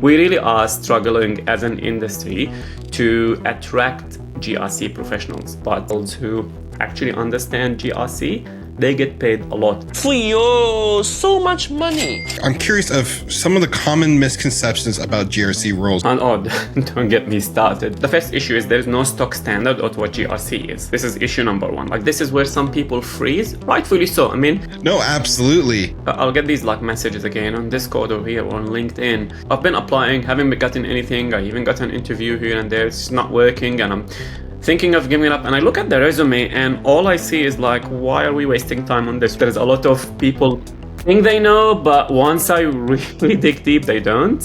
We really are struggling as an industry to attract GRC professionals, but those who actually understand GRC, they get paid a lot. So much money. I'm curious of some of the common misconceptions about GRC roles. And don't get me started. The first issue is there's no stock standard of what GRC is. This is issue number one. Like, this is where some people freeze, rightfully so. I mean, No, absolutely. I'll get these messages again on Discord or here or on LinkedIn. I've been applying, haven't gotten anything. I even got an interview here and there. It's not working, and I'm thinking of giving it up. And I look at the resume and all I see is why are we wasting time on this? There's a lot of people think they know, but once I really dig deep, they don't.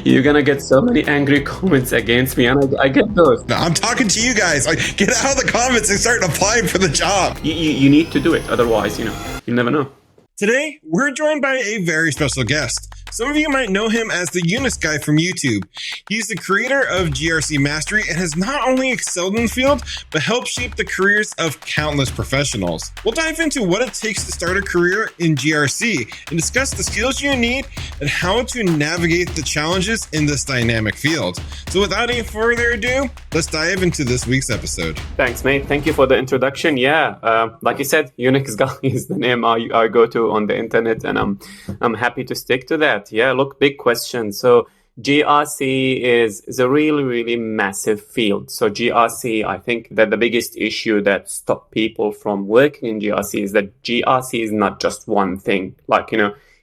You're gonna get so many angry comments against me, and I get those. Now, I'm talking to you guys. Get out of the comments and start applying for the job. You need to do it, otherwise, you never know. Today, we're joined by a very special guest. Some of you might know him as the Unix Guy from YouTube. He's the creator of GRC Mastery and has not only excelled in the field, but helped shape the careers of countless professionals. We'll dive into what it takes to start a career in GRC and discuss the skills you need and how to navigate the challenges in this dynamic field. So without any further ado, let's dive into this week's episode. Thanks, mate. Thank you for the introduction. Yeah, like you said, Unix Guy is the name I go to on the internet, and I'm happy to stick to that. Yeah, look, big question. So GRC is a really, really massive field. So GRC, I think that the biggest issue that stops people from working in GRC is that GRC is not just one thing.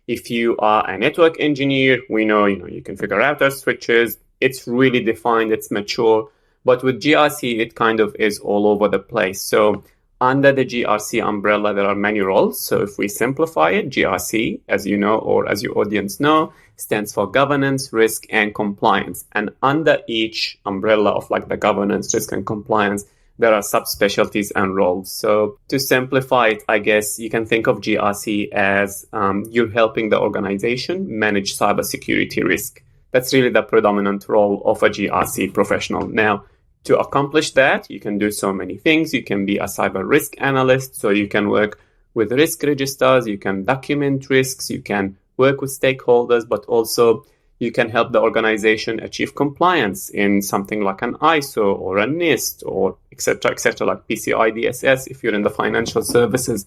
If you are a network engineer, we know, you configure routers, switches. It's really defined, it's mature. But with GRC, it kind of is all over the place. So under the GRC umbrella, there are many roles. So if we simplify it, GRC, as you know, or as your audience know, stands for governance, risk, and compliance. And under each umbrella of the governance, risk, and compliance, there are subspecialties and roles. So to simplify it, I guess you can think of GRC as you're helping the organization manage cybersecurity risk. That's really the predominant role of a GRC professional. Now, to accomplish that, you can do so many things. You can be a cyber risk analyst, so you can work with risk registers, you can document risks, you can work with stakeholders, but also you can help the organization achieve compliance in something like an ISO or a NIST or et cetera, like PCI DSS. If you're in the financial services,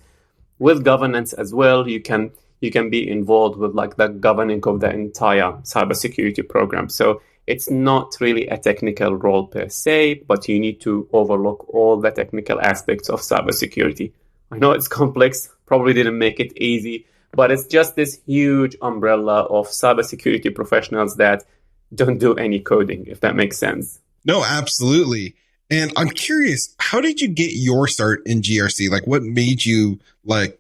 with governance as well, you can be involved with the governing of the entire cybersecurity program. So it's not really a technical role per se, but you need to overlook all the technical aspects of cybersecurity. I know it's complex, probably didn't make it easy, but it's just this huge umbrella of cybersecurity professionals that don't do any coding, if that makes sense. No, absolutely. And I'm curious, how did you get your start in GRC? What made you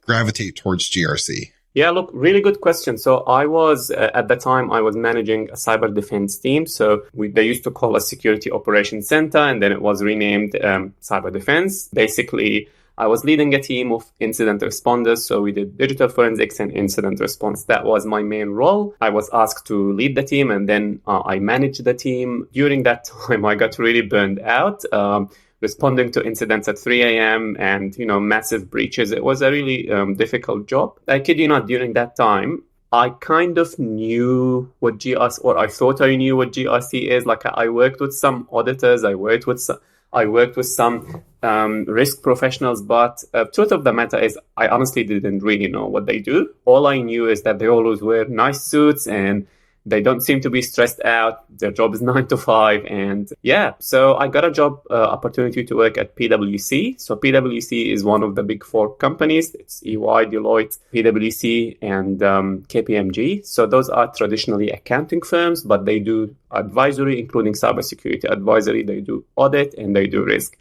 gravitate towards GRC? Yeah, look, really good question. So I was, at the time, I was managing a cyber defense team. So they used to call us Security Operations Center, and then it was renamed Cyber Defense. Basically, I was leading a team of incident responders. So we did digital forensics and incident response. That was my main role. I was asked to lead the team, and then I managed the team. During that time, I got really burned out. Responding to incidents at 3 a.m. and, massive breaches. It was a really difficult job. I kid you not, during that time, I kind of knew what GRC, or I thought I knew what GRC is. I worked with some auditors, I worked with some risk professionals, but truth of the matter is I honestly didn't really know what they do. All I knew is that they always wear nice suits and they don't seem to be stressed out. Their job is 9 to 5. And yeah, so I got a job opportunity to work at PwC. So PwC is one of the big 4 companies. It's EY, Deloitte, PwC, and KPMG. So those are traditionally accounting firms, but they do advisory, including cybersecurity advisory. They do audit and they do risk.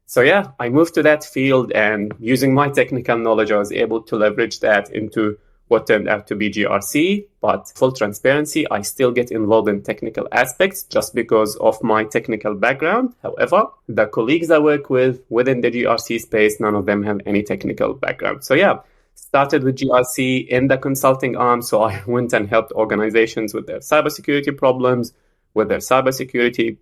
So yeah, I moved to that field, and using my technical knowledge, I was able to leverage that into what turned out to be GRC. But full transparency, I still get involved in technical aspects just because of my technical background. However, the colleagues I work with within the GRC space, none of them have any technical background. So yeah, started with GRC in the consulting arm. So I went and helped organizations with their cybersecurity problems, with their cybersecurity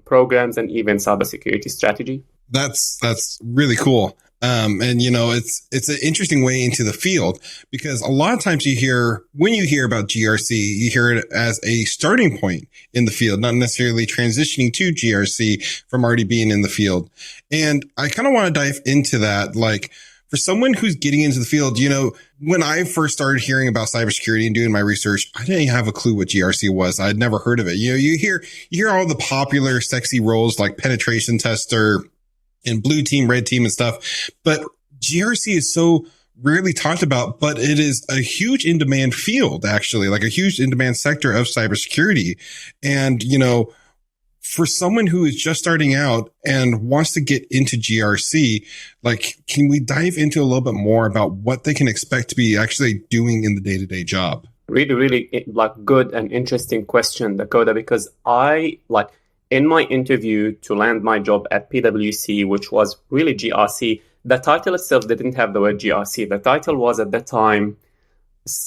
programs, and even cybersecurity strategy. That's really cool. And it's an interesting way into the field because a lot of times when you hear about GRC, you hear it as a starting point in the field, not necessarily transitioning to GRC from already being in the field. And I kind of want to dive into that. Like for someone who's getting into the field, when I first started hearing about cybersecurity and doing my research, I didn't have a clue what GRC was. I'd never heard of it. You hear all the popular sexy roles like penetration tester and blue team, red team and stuff. But GRC is so rarely talked about, but it is a huge in demand field, actually, like a huge in demand sector of cybersecurity. And, for someone who is just starting out and wants to get into GRC, like, can we dive into a little bit more about what they can expect to be actually doing in the day-to-day job? Really, really good and interesting question, Dakota, because in my interview to land my job at PwC, which was really GRC, the title itself didn't have the word GRC. The title was at the time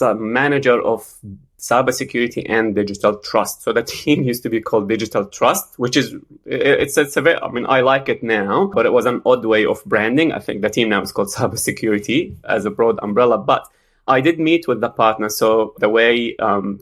manager of cybersecurity and digital trust. So the team used to be called Digital Trust, which is, I like it now, but it was an odd way of branding. I think the team now is called Cybersecurity as a broad umbrella, but I did meet with the partner. So the way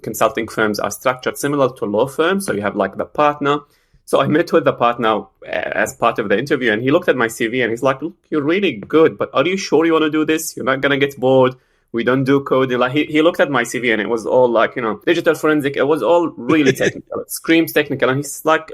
consulting firms are structured, similar to law firms. So you have like the partner. So I met with the partner as part of the interview, and he looked at my CV and he's like, look, you're really good, but are you sure you want to do this? You're not going to get bored. We don't do coding. Like he looked at my CV and it was all like, digital forensic. It was all really technical. It screams technical. And he's like,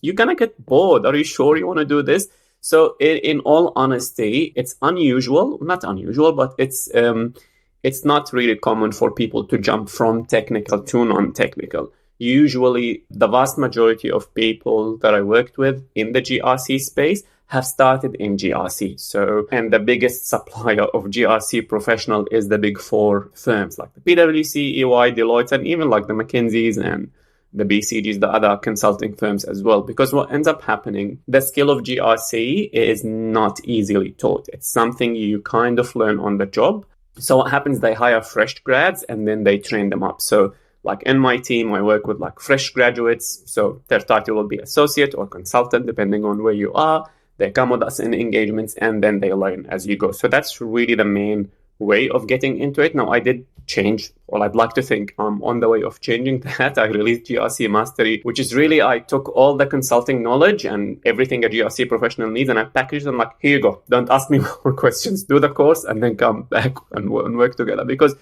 you're going to get bored. Are you sure you want to do this? So in all honesty, it's unusual, not unusual, but it's not really common for people to jump from technical to non-technical. Usually, the vast majority of people that I worked with in the GRC space have started in GRC. And the biggest supplier of GRC professional is the big four firms like the PwC, EY, Deloitte, and even like the McKinseys and the BCGs, the other consulting firms as well. Because what ends up happening, the skill of GRC is not easily taught. It's something you kind of learn on the job. So what happens, they hire fresh grads and then they train them up. So like in my team, I work with like fresh graduates. So their title will be associate or consultant, depending on where you are. They come with us in engagements and then they learn as you go. So that's really the main way of getting into it. Now, I did change, or I'd like to think I'm on the way of changing that. I released GRC Mastery, which is really, I took all the consulting knowledge and everything a GRC professional needs and I packaged them like, here you go. Don't ask me more questions. Do the course and then come back and work together. Because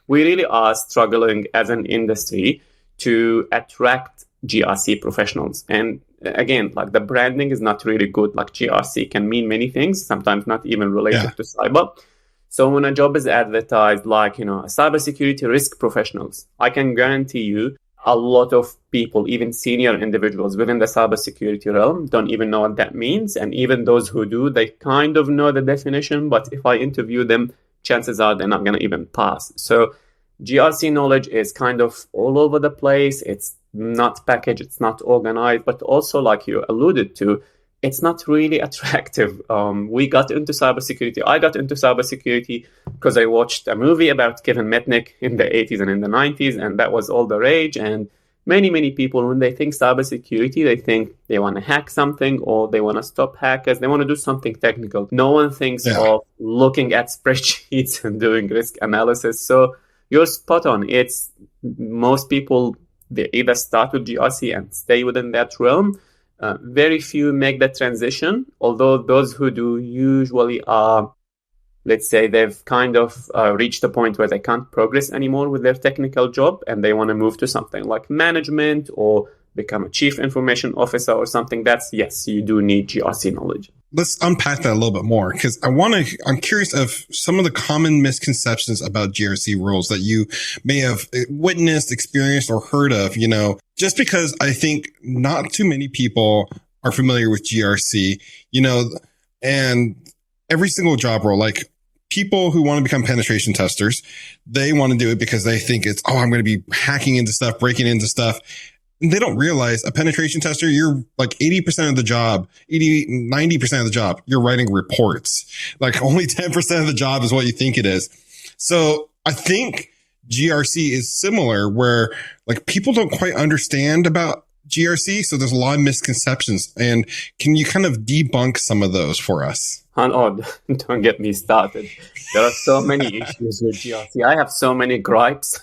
we really are struggling as an industry to attract GRC professionals. And again, like the branding is not really good. Like GRC can mean many things, sometimes not even related to cyber. So when a job is advertised like, a cybersecurity risk professionals, I can guarantee you a lot of people, even senior individuals within the cybersecurity realm, don't even know what that means. And even those who do, they kind of know the definition. But if I interview them, chances are they're not going to even pass. So GRC knowledge is kind of all over the place. It's not packaged, it's not organized, but also like you alluded to, it's not really attractive. We got into cybersecurity. I got into cybersecurity because I watched a movie about Kevin Mitnick in the 80s and in the 90s, and that was all the rage. And many people, when they think cybersecurity, they think they want to hack something or they want to stop hackers. They want to do something technical. No one thinks of looking at spreadsheets and doing risk analysis. So you're spot on. It's most people, they either start with GRC and stay within that realm. Very few make that transition, although those who do usually are, let's say, they've kind of reached a point where they can't progress anymore with their technical job and they want to move to something like management or become a chief information officer or something. That's, yes, you do need GRC knowledge. Let's unpack that a little bit more because I'm curious of some of the common misconceptions about GRC rules that you may have witnessed, experienced, or heard of, just because I think not too many people are familiar with GRC, and every single job role, like people who want to become penetration testers, they want to do it because they think it's, I'm going to be hacking into stuff, breaking into stuff. And they don't realize a penetration tester, you're like 80% of the job, 90% of the job, you're writing reports. Like only 10% of the job is what you think it is. So I think GRC is similar where like people don't quite understand about GRC? So there's a lot of misconceptions. And can you kind of debunk some of those for us? Oh, don't get me started. There are so many issues with GRC. I have so many gripes.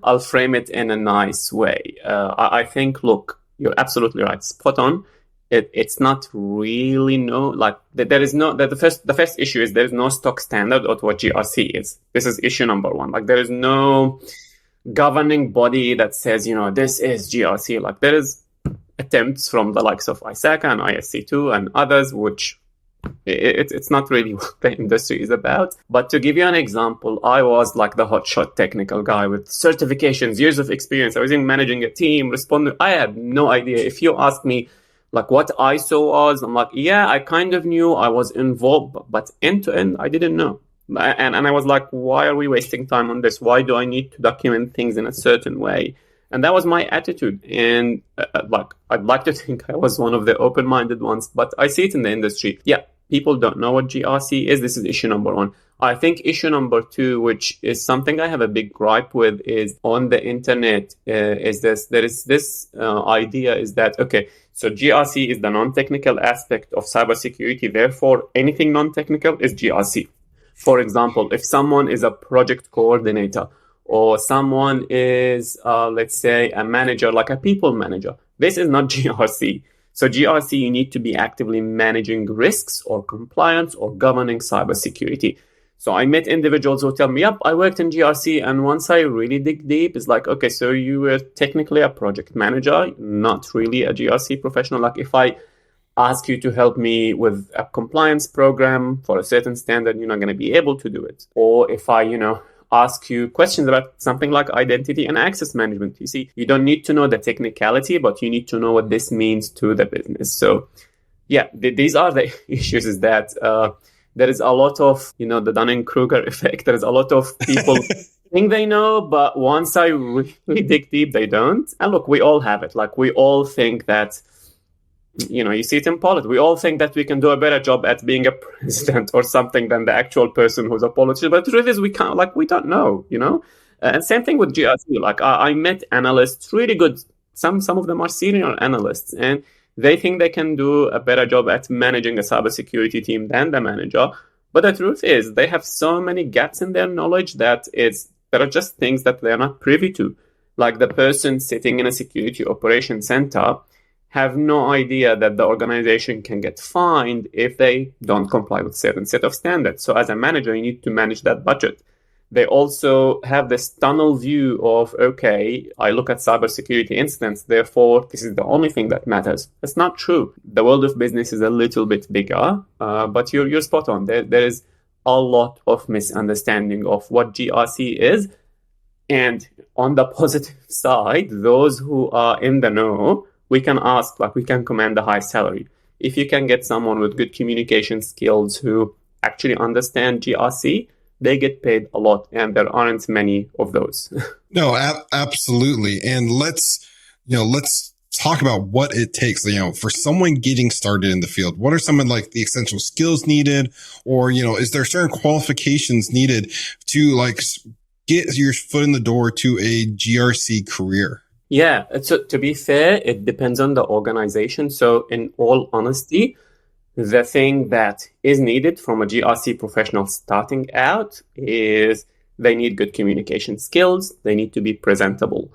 I'll frame it in a nice way. I think, look, you're absolutely right. Spot on. It's not really the first issue is there is no stock standard of what GRC is. This is issue number one. Like, there is no governing body that says, this is GRC. Like, there is attempts from the likes of ISACA and ISC2 and others, which it's not really what the industry is about. But to give you an example, I was like the hotshot technical guy with certifications, years of experience. I was in managing a team, responding. I had no idea. If you ask me like what ISO was, I'm like, yeah, I kind of knew, I was involved, but end to end, I didn't know. And I was like, why are we wasting time on this? Why do I need to document things in a certain way? And that was my attitude. And I'd like to think I was one of the open-minded ones, but I see it in the industry. Yeah, people don't know what GRC is. This is issue number one. I think issue number two, which is something I have a big gripe with, is on the internet, there is this idea is that, okay, so GRC is the non-technical aspect of cybersecurity. Therefore, anything non-technical is GRC. For example, if someone is a project coordinator, or someone is, let's say, a manager, like a people manager, this is not GRC. So GRC, you need to be actively managing risks or compliance or governing cybersecurity. So I met individuals who tell me, yep, I worked in GRC. And once I really dig deep, it's like, okay, so you were technically a project manager, not really a GRC professional. Like, if I ask you to help me with a compliance program for a certain standard, you're not going to be able to do it. Or if I, ask you questions about something like identity and access management. You see, you don't need to know the technicality, but you need to know what this means to the business. So yeah, these are the issues, is that there is a lot of, the Dunning-Kruger effect. There is a lot of people think they know, but once I really dig deep, they don't. And look, we all have it. Like, we all think that, you see it in politics. We all think that we can do a better job at being a president or something than the actual person who's a politician. But the truth is, we can't, we don't know, And same thing with GRC. Like, I met analysts, really good. Some of them are senior analysts, and they think they can do a better job at managing a cybersecurity team than the manager. But the truth is, they have so many gaps in their knowledge that there are just things that they're not privy to. Like, the person sitting in a security operations center have no idea that the organization can get fined if they don't comply with certain set of standards. So as a manager, you need to manage that budget. They also have this tunnel view of, okay, I look at cybersecurity incidents, therefore this is the only thing that matters. That's not true. The world of business is a little bit bigger, but you're spot on. There is a lot of misunderstanding of what GRC is. And on the positive side, those who are in the know, we can ask, we can command a high salary. If you can get someone with good communication skills who actually understand GRC, they get paid a lot, and there aren't many of those. No, absolutely. And let's talk about what it takes, for someone getting started in the field. What are some of the essential skills needed, or, is there certain qualifications needed to get your foot in the door to a GRC career? Yeah, so to be fair, it depends on the organization. So in all honesty, the thing that is needed from a GRC professional starting out is they need good communication skills. They need to be presentable.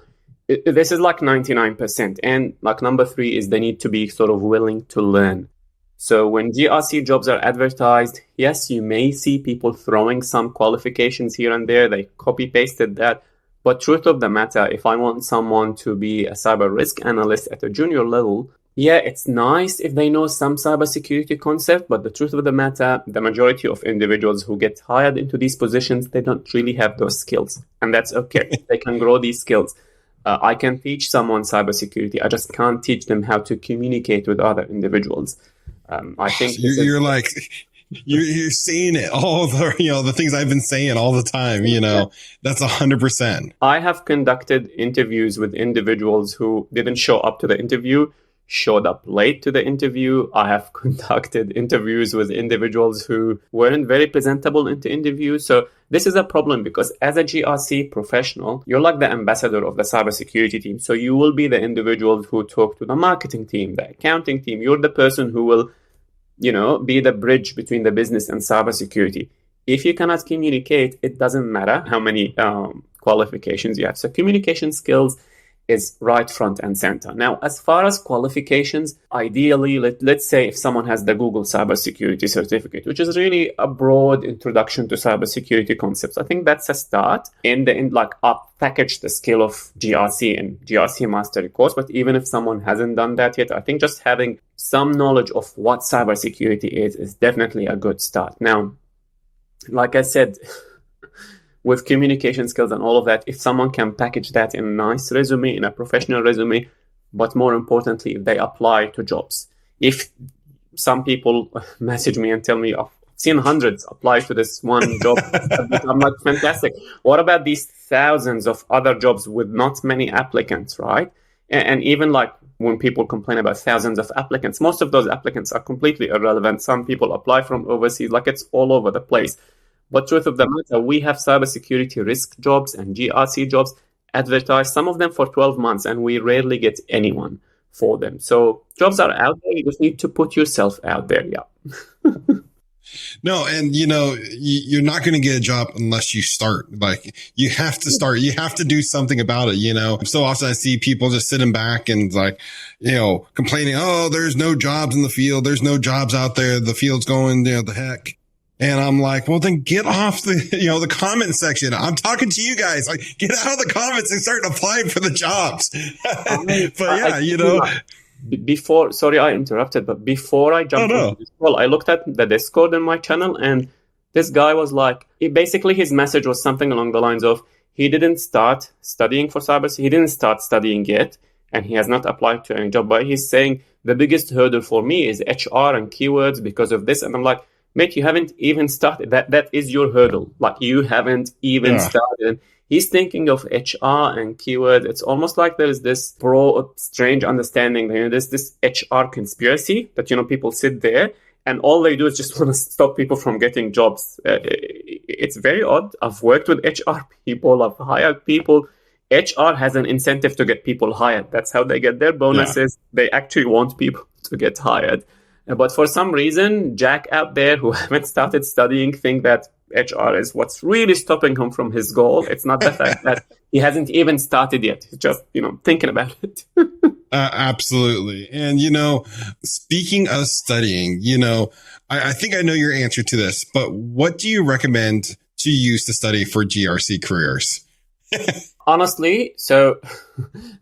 This is 99%. And number 3 is they need to be sort of willing to learn. So when GRC jobs are advertised, yes, you may see people throwing some qualifications here and there. They copy-pasted that. But truth of the matter, if I want someone to be a cyber risk analyst at a junior level, yeah, it's nice if they know some cybersecurity concept, but the truth of the matter, the majority of individuals who get hired into these positions, they don't really have those skills. And that's okay. They can grow these skills. I can teach someone cybersecurity. I just can't teach them how to communicate with other individuals. I think you're seeing it, all the the things I've been saying all the time. That's 100%. I have conducted interviews with individuals who didn't show up to the interview showed up late to the interview. I have conducted interviews with individuals who weren't very presentable into interviews. So this is a problem because as a GRC professional, you're like the ambassador of the cybersecurity team. So you will be the individual who talk to the marketing team, the accounting team. You're the person who will, be the bridge between the business and cybersecurity. If you cannot communicate, it doesn't matter how many qualifications you have. So communication skills is right front and center. Now, as far as qualifications, ideally, let's say if someone has the Google Cybersecurity certificate, which is really a broad introduction to cybersecurity concepts, I think that's a start. Package the skill of GRC and GRC Mastery course. But even if someone hasn't done that yet, I think just having some knowledge of what cybersecurity is definitely a good start. Now, like I said, with communication skills and all of that, if someone can package that in a nice resume, in a professional resume, but more importantly, if they apply to jobs. If some people message me and tell me, I've seen hundreds apply to this one job, I'm like, fantastic. What about these thousands of other jobs with not many applicants, right? And even like when people complain about thousands of applicants, most of those applicants are completely irrelevant. Some people apply from overseas, like it's all over the place. But truth of the matter, we have cybersecurity risk jobs and GRC jobs advertised, some of them for 12 months, and we rarely get anyone for them. So jobs are out there. You just need to put yourself out there. Yeah. No, and you're not going to get a job unless you start. Like, you have to start. You have to do something about it. So often I see people just sitting back and complaining, oh, there's no jobs in the field. There's no jobs out there. The field's going, the heck. And I'm like, well, then get off the comment section. I'm talking to you guys. Like, get out of the comments and start applying for the jobs. Before, sorry, I interrupted, but before I jumped into this call, I looked at the Discord in my channel, and this guy was like, basically his message was something along the lines of, he didn't start studying for cybersecurity. He didn't start studying yet, and he has not applied to any job. But he's saying the biggest hurdle for me is HR and keywords because of this. And I'm like, mate, you haven't even started. That is your hurdle. Like, you haven't even started. He's thinking of HR and keywords. It's almost like there's this strange understanding. There's this HR conspiracy that, people sit there and all they do is just want to stop people from getting jobs. It's very odd. I've worked with HR people. I've hired people. HR has an incentive to get people hired. That's how they get their bonuses. Yeah. They actually want people to get hired. But for some reason, Jack out there who haven't started studying think that HR is what's really stopping him from his goal. It's not the fact that he hasn't even started yet. He's just, thinking about it. Absolutely. And, speaking of studying, I think I know your answer to this, but what do you recommend to use to study for GRC careers? Honestly, so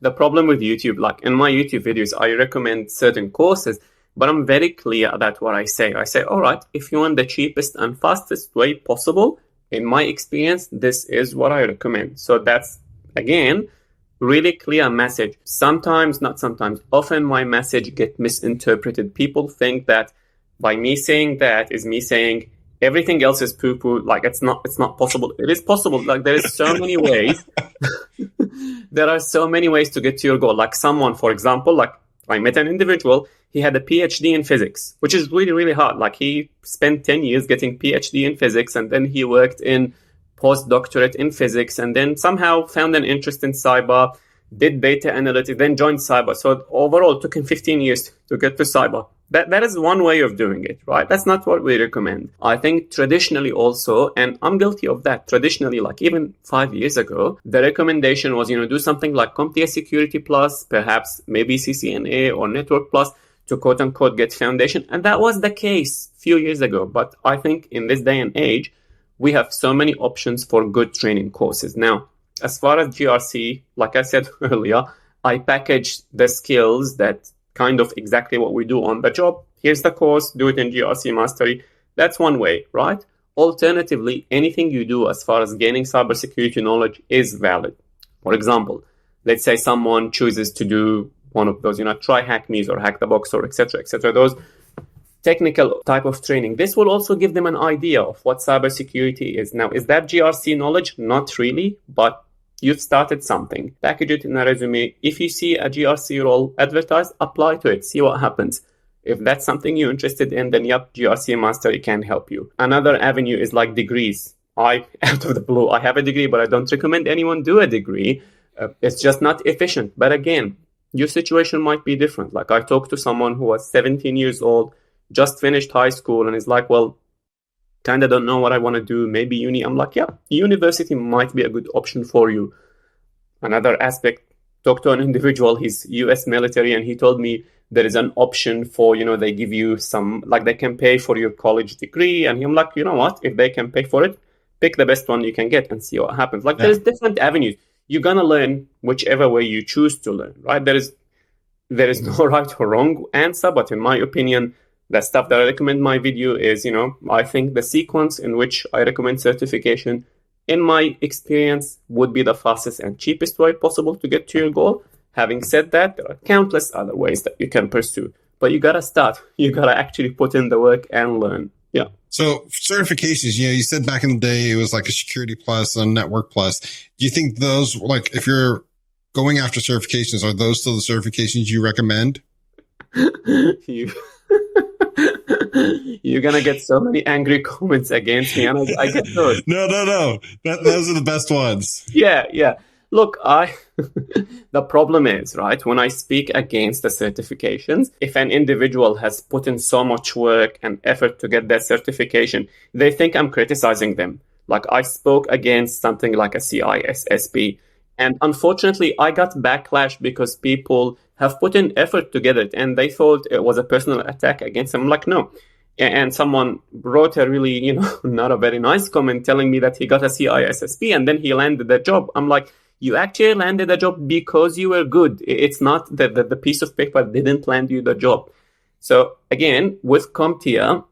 the problem with YouTube, like in my YouTube videos, I recommend certain courses. But I'm very clear about what I say. I say, all right, if you want the cheapest and fastest way possible, in my experience, this is what I recommend. So that's, again, really clear message. Often my message get misinterpreted. People think that by me saying that is me saying everything else is poo-poo. Like, it's not possible. It is possible. Like, there is so many ways. There are so many ways to get to your goal. Like someone, for example, like I met an individual. He had a PhD in physics, which is really, really hard. Like, he spent 10 years getting PhD in physics, and then he worked in postdoctorate in physics, and then somehow found an interest in cyber, did data analytics, then joined cyber. So overall, it took him 15 years to get to cyber. That is one way of doing it, right? That's not what we recommend. I think traditionally also, and I'm guilty of that, traditionally, like even 5 years ago, the recommendation was, do something like CompTIA Security Plus, perhaps maybe CCNA or Network Plus, to quote unquote get foundation. And that was the case a few years ago. But I think in this day and age, we have so many options for good training courses. Now, as far as GRC, like I said earlier, I package the skills that kind of exactly what we do on the job. Here's the course, do it in GRC Mastery. That's one way, right? Alternatively, anything you do as far as gaining cybersecurity knowledge is valid. For example, let's say someone chooses to do one of those, try Hack Me or Hack the Box or etc., those technical type of training. This will also give them an idea of what cybersecurity is. Now, is that GRC knowledge? Not really, but You've started something, package it in a resume. If you see a GRC role advertised, apply to it, see what happens. If that's something you're interested in, then yep, GRC Mastery can help you. Another avenue is like degrees. Out of the blue, I have a degree, but I don't recommend anyone do a degree. It's just not efficient. But again, your situation might be different. Like I talked to someone who was 17 years old, just finished high school, and is like, well, kind of don't know what I want to do. Maybe uni. I'm like, yeah, university might be a good option for you. Another aspect, talked to an individual, he's US military, and he told me there is an option for, they give you some, like they can pay for your college degree. And I'm like, you know what? If they can pay for it, pick the best one you can get and see what happens. Like there's different avenues. You're going to learn whichever way you choose to learn, right? There is no right or wrong answer, but in my opinion, the stuff that I recommend in my video is, I think the sequence in which I recommend certification, in my experience, would be the fastest and cheapest way possible to get to your goal. Having said that, there are countless other ways that you can pursue, but you got to start. You got to actually put in the work and learn. Yeah. So certifications, you said back in the day, it was like a Security Plus and Network Plus. Do you think those, like if you're going after certifications, are those still the certifications you recommend? You're going to get so many angry comments against me, and I get those. No. Those are the best ones. Yeah. Look, the problem is, right, when I speak against the certifications, if an individual has put in so much work and effort to get that certification, they think I'm criticizing them. Like I spoke against something like a CISSP, and unfortunately, I got backlash because people have put in effort to get it, and they thought it was a personal attack against them. I'm like, no. And someone wrote a really, not a very nice comment telling me that he got a CISSP and then he landed the job. I'm like, you actually landed a job because you were good. It's not that the piece of paper didn't land you the job. So again, with CompTIA,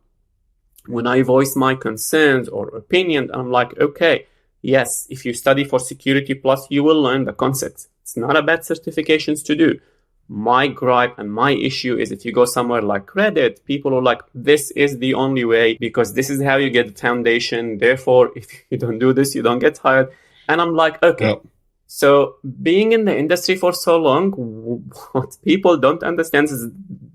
when I voice my concerns or opinion, I'm like, okay, yes, if you study for Security Plus, you will learn the concepts. It's not a bad certifications to do. My gripe and my issue is if you go somewhere like Reddit, people are like, this is the only way because this is how you get the foundation. Therefore, if you don't do this, you don't get hired. And I'm like, okay. Yep. So being in the industry for so long, what people don't understand is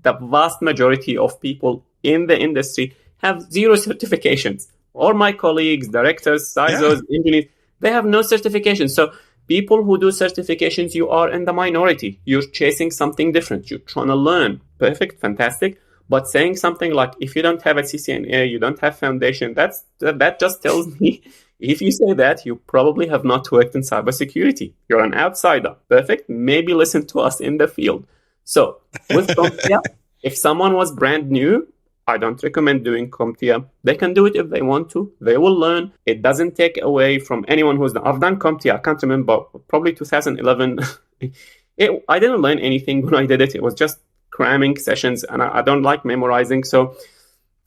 the vast majority of people in the industry have zero certifications. Or my colleagues, directors, CISOs, engineers, they have no certifications. So people who do certifications, you are in the minority. You're chasing something different. You're trying to learn. Perfect, fantastic. But saying something like, if you don't have a CCNA, you don't have foundation, that just tells me, if you say that, you probably have not worked in cybersecurity. You're an outsider. Perfect. Maybe listen to us in the field. So with CompTIA, if someone was brand new, I don't recommend doing CompTIA. They can do it if they want to. They will learn. It doesn't take away from anyone who's done. I've done CompTIA. I can't remember. Probably 2011. I didn't learn anything when I did it. It was just cramming sessions, and I don't like memorizing. So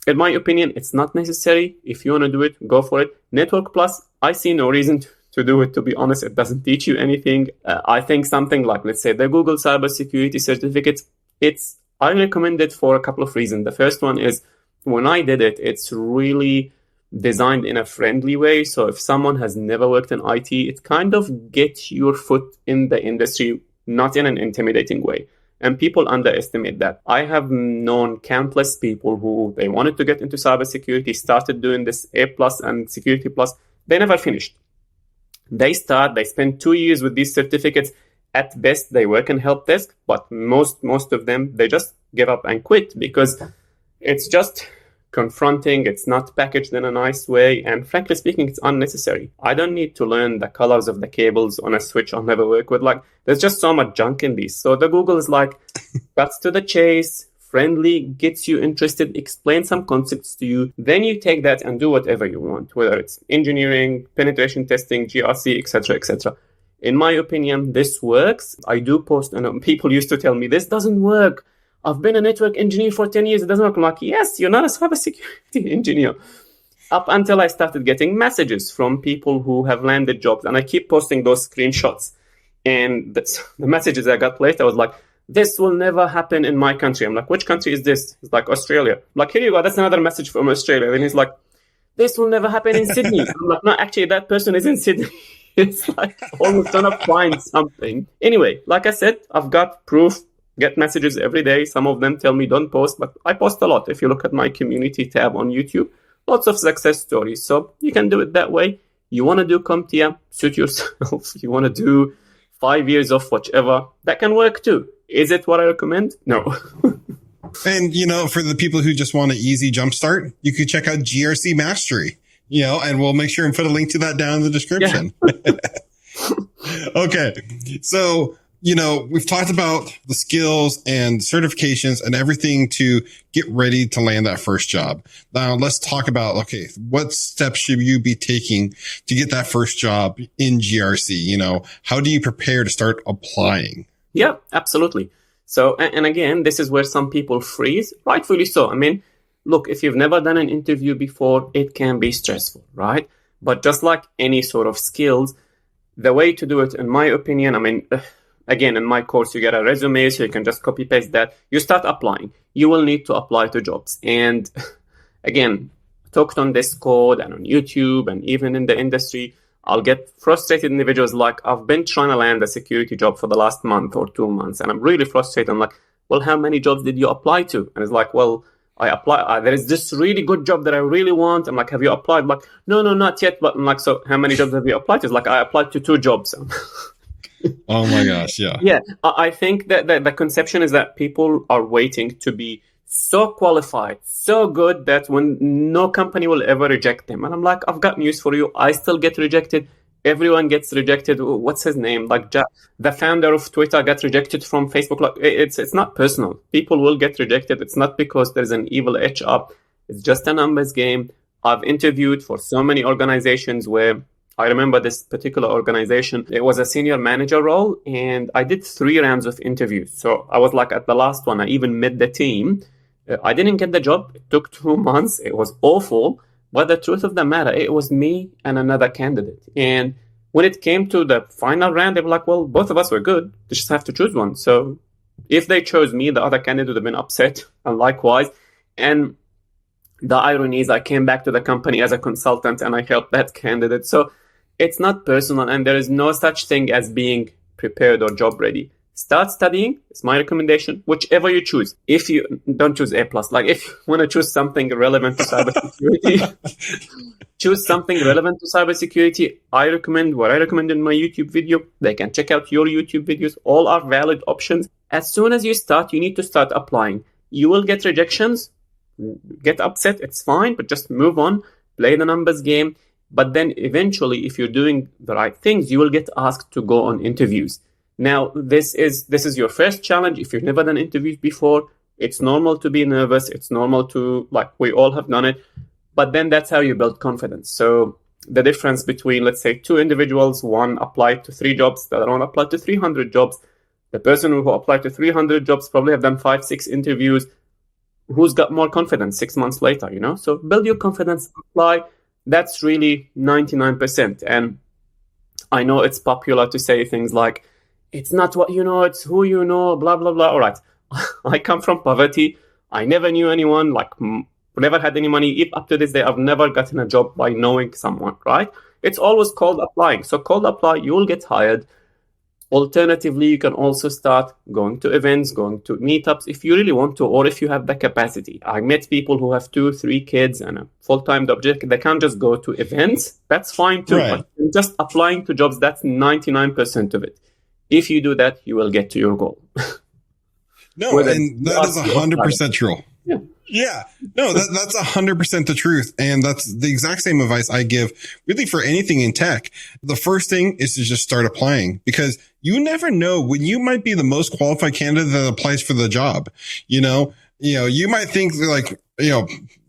in my opinion, it's not necessary. If you want to do it, go for it. Network Plus, I see no reason to do it, to be honest. It doesn't teach you anything. I think something like, let's say, the Google Cybersecurity certificates, I recommend it for a couple of reasons. The first one is, when I did it, it's really designed in a friendly way. So if someone has never worked in IT, it kind of gets your foot in the industry, not in an intimidating way. And people underestimate that. I have known countless people who they wanted to get into cybersecurity, started doing this A+ and Security Plus. They never finished. They spend 2 years with these certificates. At best, they work in help desk, but most of them, they just give up and quit because it's just confronting. It's not packaged in a nice way. And frankly speaking, it's unnecessary. I don't need to learn the colors of the cables on a switch I'll never work with. Like, there's just so much junk in these. So the Google is like, cuts to the chase, friendly, gets you interested, explain some concepts to you. Then you take that and do whatever you want, whether it's engineering, penetration testing, GRC, etc., etc. In my opinion, this works. I do post, and people used to tell me, this doesn't work. I've been a network engineer for 10 years. It doesn't work. I'm like, yes, you're not a cybersecurity engineer. Up until I started getting messages from people who have landed jobs. And I keep posting those screenshots. And the messages I got later was like, this will never happen in my country. I'm like, which country is this? He's like, Australia. I'm like, here you go. That's another message from Australia. And he's like, this will never happen in Sydney. I'm like, no, actually, that person is in Sydney. It's like always gonna find something. Anyway, like I said, I've got proof, get messages every day. Some of them tell me don't post, but I post a lot. If you look at my community tab on YouTube, lots of success stories. So you can do it that way. You want to do CompTIA, suit yourself. You want to do 5 years of whichever, that can work too. Is it what I recommend? No. And, for the people who just want an easy jumpstart, you could check out GRC Mastery, and we'll make sure and put a link to that down in the description. Yeah. Okay. So, we've talked about the skills and certifications and everything to get ready to land that first job. Now let's talk about, okay, what steps should you be taking to get that first job in GRC? How do you prepare to start applying? Yeah, absolutely. So, and again, this is where some people freeze, rightfully so. I mean, look, if you've never done an interview before, it can be stressful, right? But just like any sort of skills, the way to do it, in my opinion, I mean, again, in my course, you get a resume, so you can just copy paste that. You start applying. You will need to apply to jobs. And again, talked on Discord and on YouTube and even in the industry, I'll get frustrated individuals like, I've been trying to land a security job for the last month or 2 months, and I'm really frustrated. I'm like, well, how many jobs did you apply to? And it's like, well, I apply. There is this really good job that I really want. I'm like, have you applied? I'm like, no, not yet. But I'm like, so how many jobs have you applied to? It's like, I applied to 2 jobs. Oh my gosh, yeah. Yeah, I think that the conception is that people are waiting to be so qualified, so good that when no company will ever reject them. And I'm like, I've got news for you. I still get rejected. Everyone gets rejected. What's his name? Like the founder of Twitter got rejected from Facebook. Like it's not personal. People will get rejected. It's not because there's an evil HR. It's just a numbers game. I've interviewed for so many organizations where I remember this particular organization. It was a senior manager role, and I did 3 rounds of interviews. So I was like at the last one, I even met the team. I didn't get the job. It took 2 months. It was awful. But the truth of the matter, it was me and another candidate. And when it came to the final round, they were like, well, both of us were good. They just have to choose one. So if they chose me, the other candidate would have been upset, and likewise. And the irony is I came back to the company as a consultant and I helped that candidate. So it's not personal, and there is no such thing as being prepared or job ready. Start studying. It's my recommendation. Whichever you choose. If you don't choose A+, like if you want to choose something relevant to cybersecurity, choose something relevant to cybersecurity. I recommend what I recommend in my YouTube video. They can check out your YouTube videos. All are valid options. As soon as you start, you need to start applying. You will get rejections. Get upset. It's fine, but just move on. Play the numbers game. But then eventually, if you're doing the right things, you will get asked to go on interviews. Now, this is your first challenge. If you've never done interviews before, it's normal to be nervous. It's normal to, like, we all have done it. But then that's how you build confidence. So the difference between, let's say, 2 individuals, one applied to 3 jobs, the other one applied to 300 jobs. The person who applied to 300 jobs probably have done 5-6 interviews. Who's got more confidence 6 months later, So build your confidence, apply. That's really 99%. And I know it's popular to say things like, it's not what you know, it's who you know, blah, blah, blah. All right. I come from poverty. I never knew anyone, never had any money. If up to this day, I've never gotten a job by knowing someone, right? It's always cold applying. So cold apply, you will get hired. Alternatively, you can also start going to events, going to meetups if you really want to, or if you have the capacity. I met people who have 2-3 kids and a full-time object. They can't just go to events. That's fine too. Right. But just applying to jobs, that's 99% of it. If you do that, you will get to your goal. No, and that is 100% true. Yeah. Yeah, no, that's 100% the truth. And that's the exact same advice I give really for anything in tech. The first thing is to just start applying, because you never know when you might be the most qualified candidate that applies for the job. You might think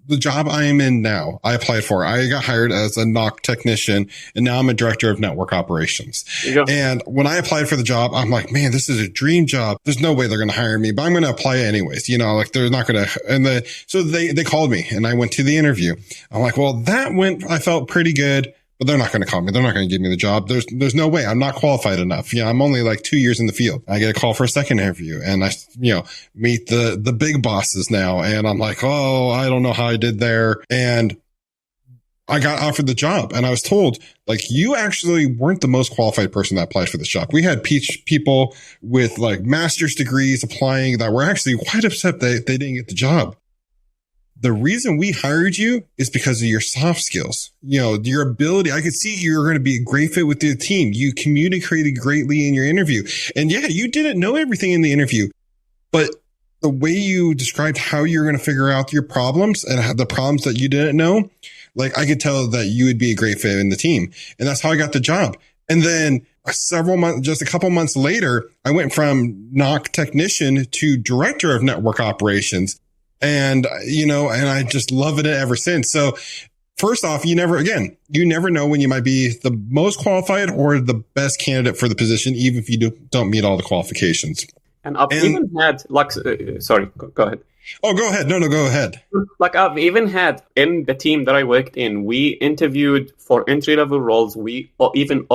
the job I am in now, I applied for. I got hired as a NOC technician, and now I'm a director of network operations. And when I applied for the job, I'm like, man, this is a dream job. There's no way they're going to hire me, but I'm going to apply anyways. They're not going to. So they called me, and I went to the interview. I'm like, well, I felt pretty good, but they're not going to call me. They're not going to give me the job. There's no way. I'm not qualified enough. I'm only like 2 years in the field. I get a call for a second interview, and I, meet the big bosses now. And I'm like, oh, I don't know how I did there. And I got offered the job and I was told, like, you actually weren't the most qualified person that applied for the job. We had people with like master's degrees applying that were actually quite upset they didn't get the job. The reason we hired you is because of your soft skills, your ability. I could see you're going to be a great fit with the team. You communicated greatly in your interview. And yeah, you didn't know everything in the interview, but the way you described how you're going to figure out your problems and the problems that you didn't know, like I could tell that you would be a great fit in the team. And that's how I got the job. And then just a couple months later, I went from NOC technician to director of network operations. And, and I just love it ever since. So first off, you never know when you might be the most qualified or the best candidate for the position, even if you don't meet all the qualifications. And I've even had, sorry, go ahead. Oh, go ahead. No, go ahead. Like I've even had in the team that I worked in, we interviewed for entry-level roles. We even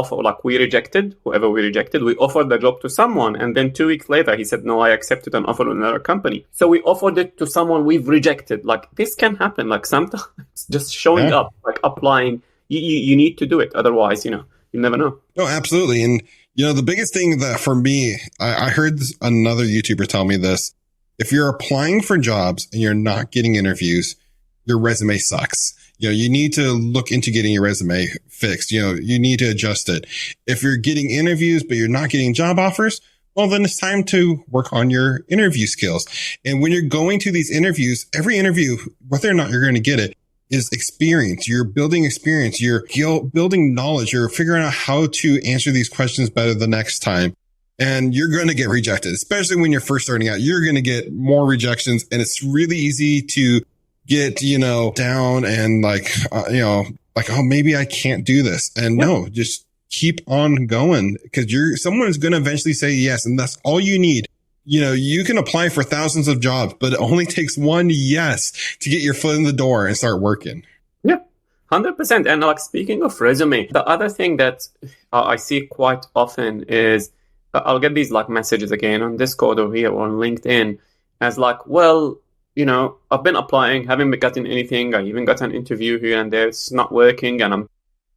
we rejected whoever we rejected. We offered the job to someone. And then 2 weeks later, he said, no, I accepted an offer from another company. So we offered it to someone we've rejected. Like this can happen. Like sometimes just showing up, like applying, you need to do it. Otherwise, you never know. No, absolutely. And, the biggest thing that for me, I heard another YouTuber tell me this. If you're applying for jobs and you're not getting interviews, your resume sucks. You need to look into getting your resume fixed. You need to adjust it. If you're getting interviews, but you're not getting job offers, well, then it's time to work on your interview skills. And when you're going to these interviews, every interview, whether or not you're going to get it, is experience. You're building experience. You're building knowledge. You're figuring out how to answer these questions better the next time. And you're going to get rejected, especially when you're first starting out. You're going to get more rejections, and it's really easy to get, down and oh, maybe I can't do this. And no, just keep on going because someone is going to eventually say yes. And that's all you need. You can apply for thousands of jobs, but it only takes one yes to get your foot in the door and start working. Yeah, 100%. And like speaking of resume, the other thing that I see quite often is I'll get these like messages again on Discord or here or on LinkedIn as like, well, I've been applying, haven't gotten anything. I even got an interview here and there. It's not working and I'm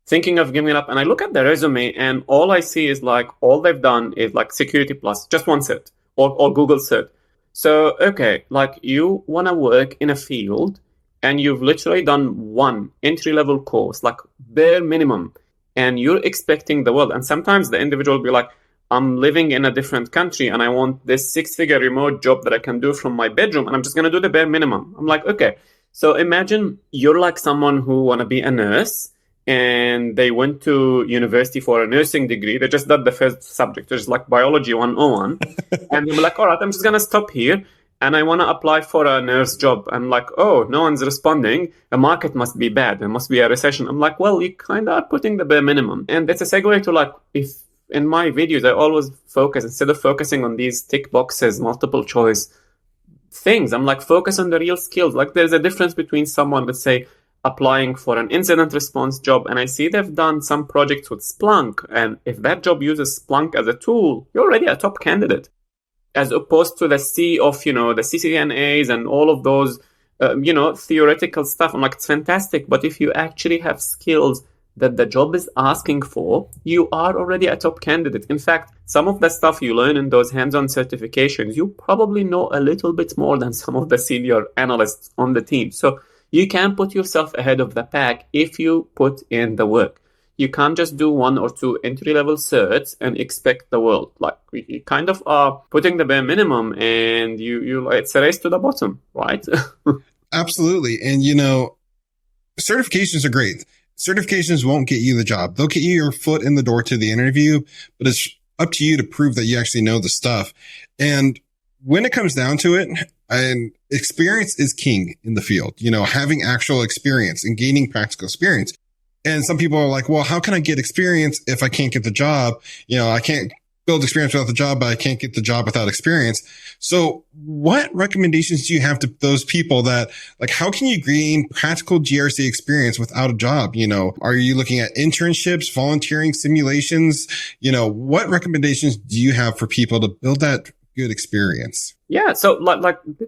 thinking of giving it up. And I look at the resume and all I see is like all they've done is like security plus just one cert or Google cert. So, okay, like you want to work in a field and you've literally done one entry-level course, like bare minimum, and you're expecting the world. And sometimes the individual will be like, I'm living in a different country and I want this 6-figure remote job that I can do from my bedroom and I'm just going to do the bare minimum. I'm like, okay. So imagine you're like someone who want to be a nurse and they went to university for a nursing degree. They just did the first subject, which is like biology 101. And they're like, all right, I'm just going to stop here and I want to apply for a nurse job. I'm like, oh, no one's responding. The market must be bad. There must be a recession. I'm like, well, you kind of are putting the bare minimum. And it's a segue to like, if in my videos, I always focus, instead of focusing on these tick boxes, multiple choice things, I'm like, focus on the real skills. Like there's a difference between someone, let's say, applying for an incident response job, and I see they've done some projects with Splunk, and if that job uses Splunk as a tool, you're already a top candidate, as opposed to the sea of, the CCNAs and all of those, theoretical stuff. I'm like, it's fantastic, but if you actually have skills that the job is asking for, you are already a top candidate. In fact, some of the stuff you learn in those hands-on certifications, you probably know a little bit more than some of the senior analysts on the team. So you can put yourself ahead of the pack if you put in the work. You can't just do 1 or 2 entry-level certs and expect the world. Like, you kind of are putting the bare minimum and it's a race to the bottom, right? Absolutely. And, certifications are great. Certifications won't get you the job. They'll get you your foot in the door to the interview, but it's up to you to prove that you actually know the stuff. And when it comes down to it, and experience is king in the field, having actual experience and gaining practical experience. And some people are like, well, how can I get experience if I can't get the job? I can't build experience without the job, but I can't get the job without experience. So what recommendations do you have to those people that, like, how can you gain practical GRC experience without a job? Are you looking at internships, volunteering, simulations? What recommendations do you have for people to build that good experience. Yeah, so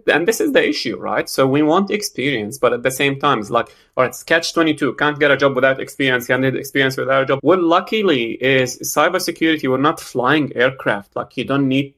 and this is the issue, right? So we want experience, but at the same time, it's like, all right, it's catch-22. Can't get a job without experience. Can't get experience without a job. Well, luckily, is cybersecurity. We're not flying aircraft. Like you don't need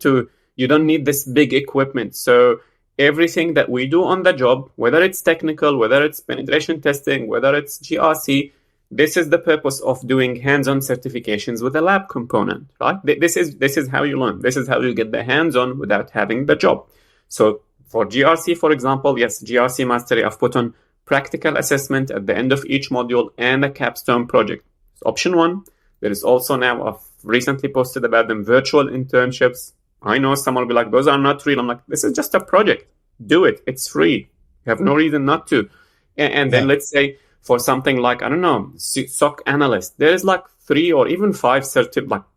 this big equipment. So everything that we do on the job, whether it's technical, whether it's penetration testing, whether it's GRC, this is the purpose of doing hands-on certifications with a lab component, right? This is how you learn. This is how you get the hands-on without having the job. So for GRC, for example, yes, GRC Mastery, I've put on practical assessment at the end of each module and a capstone project. It's option 1. There is also now, I've recently posted about them, virtual internships. I know someone will be like, those are not real. I'm like, this is just a project. Do it. It's free. You have no reason not to. And then let's say, for something like, I don't know, SOC analyst, there is like 3 or even 5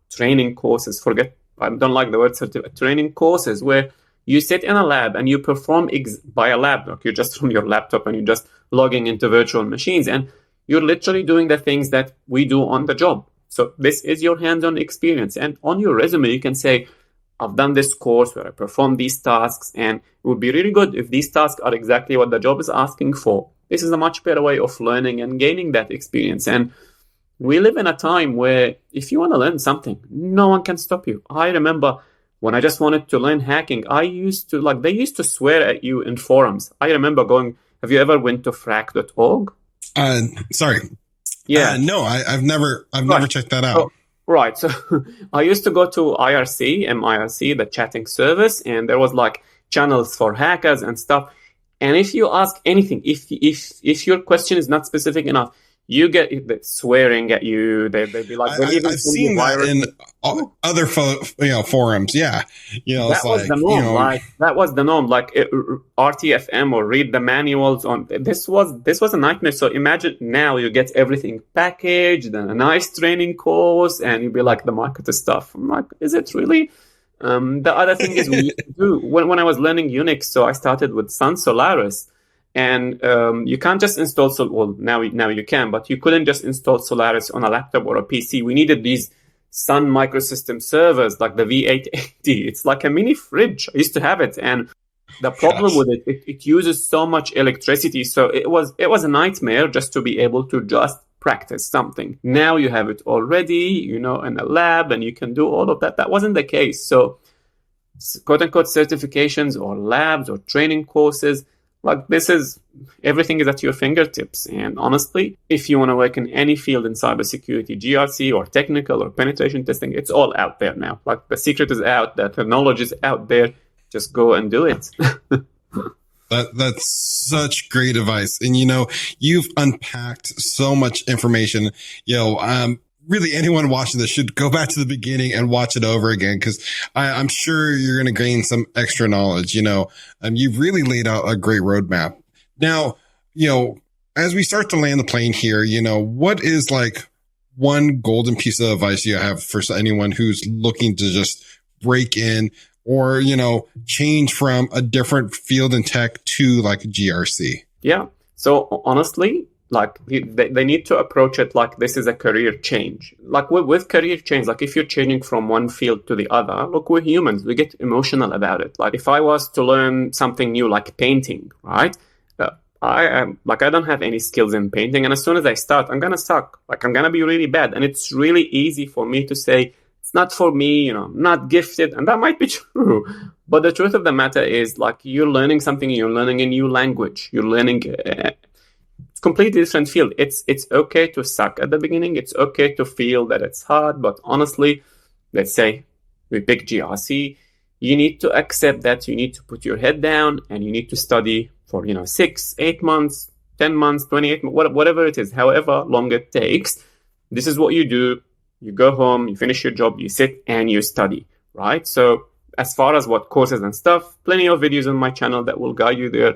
training courses. I don't like the word training courses where you sit in a lab and you perform by a lab. Like you're just from your laptop and you're just logging into virtual machines and you're literally doing the things that we do on the job. So this is your hands-on experience. And on your resume, you can say, I've done this course where I perform these tasks, and it would be really good if these tasks are exactly what the job is asking for. This is a much better way of learning and gaining that experience. And we live in a time where if you want to learn something, no one can stop you. I remember when I just wanted to learn hacking, they used to swear at you in forums. I remember have you ever went to frack.org? Sorry. Yeah. No, I've never checked that out. Oh, right. So I used to go to MIRC, the chatting service, and there was like channels for hackers and stuff. And if you ask anything, if your question is not specific enough, you get swearing at you. They'd be like, I've seen that in other forums. Yeah, that was the norm. That was the norm. Like RTFM or read the manuals on. This was a nightmare. So imagine now you get everything packaged and a nice training course, and you'd be like the marketer stuff. I'm like, is it really? The other thing is we used to do when I was learning Unix. So I started with Sun Solaris. And you can't just install, now you can, but you couldn't just install Solaris on a laptop or a PC. We needed these Sun microsystem servers, like the V880. It's like a mini fridge. I used to have it. And the problem with it uses so much electricity. So it was a nightmare just to be able to just practice something. Now you have it already, in a lab, and you can do all of that. That wasn't the case. So quote unquote certifications or labs or training courses, like everything is at your fingertips. And honestly, if you want to work in any field in cybersecurity, GRC or technical or penetration testing, it's all out there now. Like the secret is out, the knowledge is out there. Just go and do it. That's such great advice. And, you've unpacked so much information. Really anyone watching this should go back to the beginning and watch it over again, because I'm sure you're going to gain some extra knowledge. You've really laid out a great roadmap. Now, as we start to land the plane here, what is like one golden piece of advice you have for anyone who's looking to just break in or, change from a different field in tech to like GRC? Yeah. So honestly, like they need to approach it like this is a career change. Like with career change, like if you're changing from one field to the other, look, we're humans. We get emotional about it. Like if I was to learn something new, like painting, right? I don't have any skills in painting. And as soon as I start, I'm going to suck. Like I'm going to be really bad. And it's really easy for me to say, it's not for me, I'm not gifted. And that might be true. But the truth of the matter is like you're learning something, you're learning a new language. You're learning completely different field. It's okay to suck at the beginning. It's okay to feel that it's hard. But honestly, let's say we pick GRC, you need to accept that you need to put your head down and you need to study for 6, 8 months, 10 months, 28, whatever it is, however long it takes. This is what you do. You go home, you finish your job, you sit and you study, right? So as far as what courses and stuff, plenty of videos on my channel that will guide you there.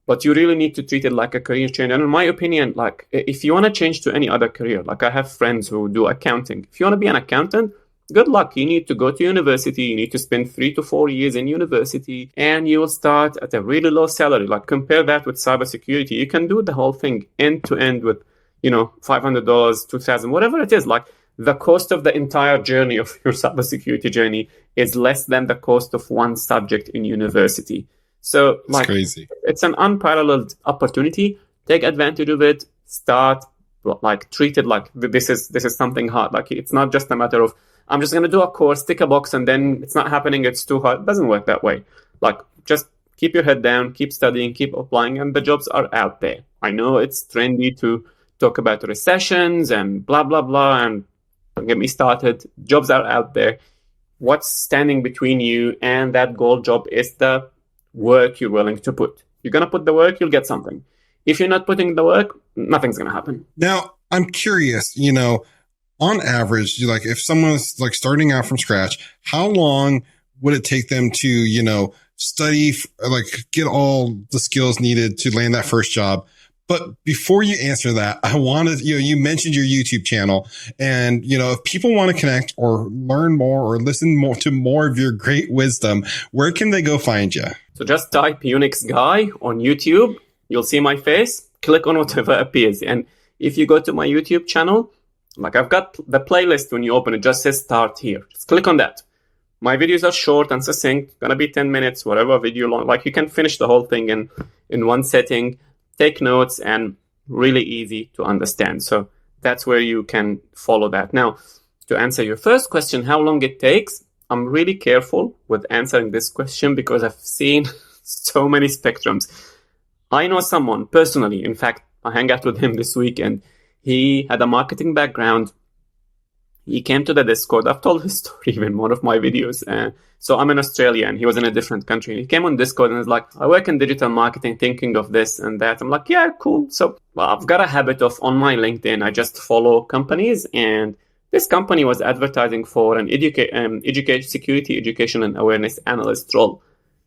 But you really need to treat it like a career change. And in my opinion, like if you want to change to any other career, like I have friends who do accounting. If you want to be an accountant, good luck. You need to go to university. You need to spend 3 to 4 years in university and you will start at a really low salary. Like compare that with cybersecurity. You can do the whole thing end to end with, $500, $2,000, whatever it is. Like the cost of the entire journey of your cybersecurity journey is less than the cost of one subject in university. So It's crazy. It's an unparalleled opportunity. Take advantage of it. Start, like, treat it like this is something hard. Like, it's not just a matter of, I'm just going to do a course, tick a box, and then it's not happening, it's too hard. It doesn't work that way. Like, just keep your head down, keep studying, keep applying, and the jobs are out there. I know it's trendy to talk about recessions and blah, blah, blah, and don't get me started. Jobs are out there. What's standing between you and that goal job is the work you're willing to put. You're going to put the work, you'll get something. If you're not putting the work, nothing's going to happen. Now, I'm curious, on average, like if someone's like starting out from scratch, how long would it take them to, study, like get all the skills needed to land that first job? But before you answer that, I wanted, you mentioned your YouTube channel, and, if people want to connect or learn more or listen more to more of your great wisdom, where can they go find you? So just type Unix Guy on YouTube. You'll see my face. Click on whatever appears. And if you go to my YouTube channel, like I've got the playlist when you open it, just says start here. Just click on that. My videos are short and succinct, gonna be 10 minutes, whatever video long. Like you can finish the whole thing in one setting, take notes, and really easy to understand. So that's where you can follow that. Now, to answer your first question, how long it takes, I'm really careful with answering this question because I've seen so many spectrums. I know someone personally, in fact, I hang out with him this week, and he had a marketing background. He came to the Discord. I've told his story even in one of my videos. So I'm in Australia and he was in a different country. He came on Discord and was like, I work in digital marketing, thinking of this and that. I'm like, yeah, cool. So I've got a habit of on my LinkedIn, I just follow companies, and this company was advertising for an security education and awareness analyst role.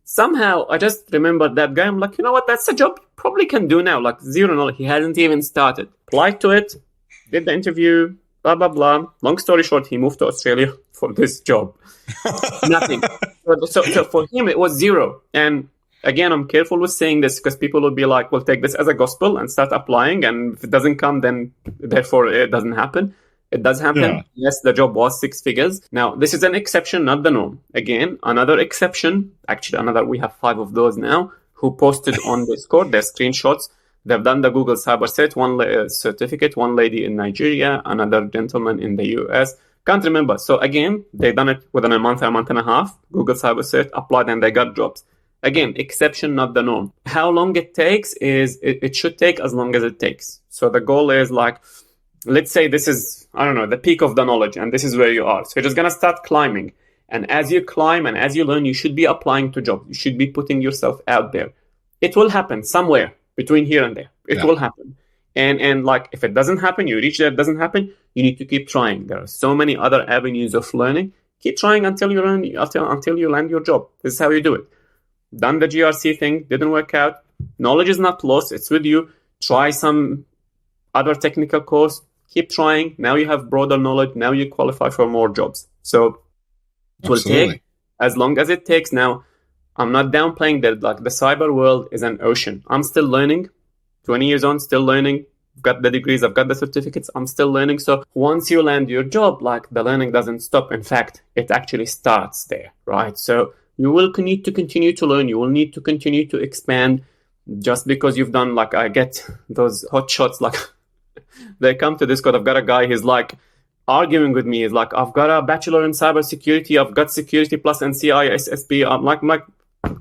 Somehow, I just remembered that guy. I'm like, you know what? That's a job you probably can do now. Like, zero knowledge. He hasn't even started. Applied to it, did the interview, blah, blah, blah. Long story short, he moved to Australia for this job. Nothing. So for him, it was zero. And again, I'm careful with saying this because people will be like, well, take this as a gospel and start applying. And if it doesn't come, then therefore it doesn't happen. It does happen. Yeah. Yes, the job was 6 figures. Now, this is an exception, not the norm. Again, another exception, we have 5 of those now, who posted on Discord their screenshots. They've done the Google CyberCert, certificate, one lady in Nigeria, another gentleman in the US. Can't remember. So again, they've done it within a month and a half. Google CyberCert, applied, and they got jobs. Again, exception, not the norm. How long it takes is, it should take as long as it takes. So the goal is like, let's say this is, the peak of the knowledge, and this is where you are. So you're just going to start climbing. And as you climb and as you learn, you should be applying to jobs. You should be putting yourself out there. It will happen somewhere between here and there. It will happen. And like, if it doesn't happen, you reach there, it doesn't happen, you need to keep trying. There are so many other avenues of learning. Keep trying until you learn, until you land your job. This is how you do it. Done the GRC thing, didn't work out. Knowledge is not lost. It's with you. Try some other technical course. Keep trying. Now you have broader knowledge. Now you qualify for more jobs. So it will take as long as it takes. Now, I'm not downplaying that. Like, the cyber world is an ocean. I'm still learning. 20 years on, still learning. I've got the degrees. I've got the certificates. I'm still learning. So once you land your job, like, the learning doesn't stop. In fact, it actually starts there, right? So you will need to continue to learn. You will need to continue to expand. Just because you've done, like, I get those hot shots, like, they come to Discord. I've got a guy, he's like arguing with me. He's like, I've got a bachelor in cybersecurity. I've got security plus and CISSP. I'm like,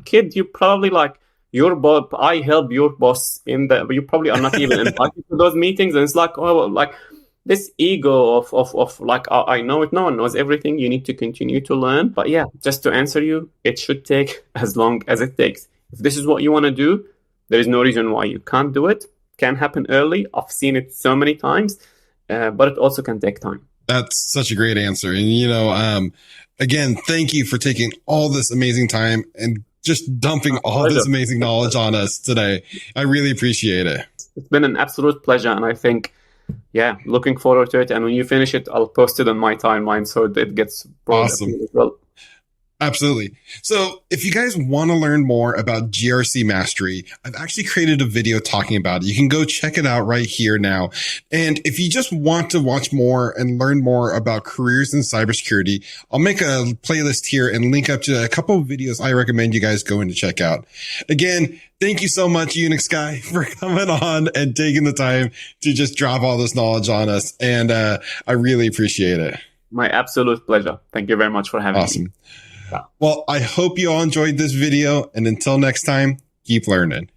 kid, you probably like your boss. I help your boss in the, you probably are not even invited to those meetings. And it's like, oh, like this ego of like, I know it. No one knows everything. You need to continue to learn. But yeah, just to answer you, it should take as long as it takes. If this is what you want to do, there is no reason why you can't do it. Can happen early. I've seen it so many times, but it also can take time. That's such a great answer. And, again, thank you for taking all this amazing time and just dumping all this amazing knowledge on us today. I really appreciate it. It's been an absolute pleasure. And I think, yeah, looking forward to it. And when you finish it, I'll post it on my timeline so it gets brought up as well. Absolutely. So if you guys want to learn more about GRC Mastery, I've actually created a video talking about it. You can go check it out right here now. And if you just want to watch more and learn more about careers in cybersecurity, I'll make a playlist here and link up to a couple of videos I recommend you guys go in to check out. Again, thank you so much, Unix Guy, for coming on and taking the time to just drop all this knowledge on us. And I really appreciate it. My absolute pleasure. Thank you very much for having me. Awesome. Well, I hope you all enjoyed this video, and until next time, keep learning.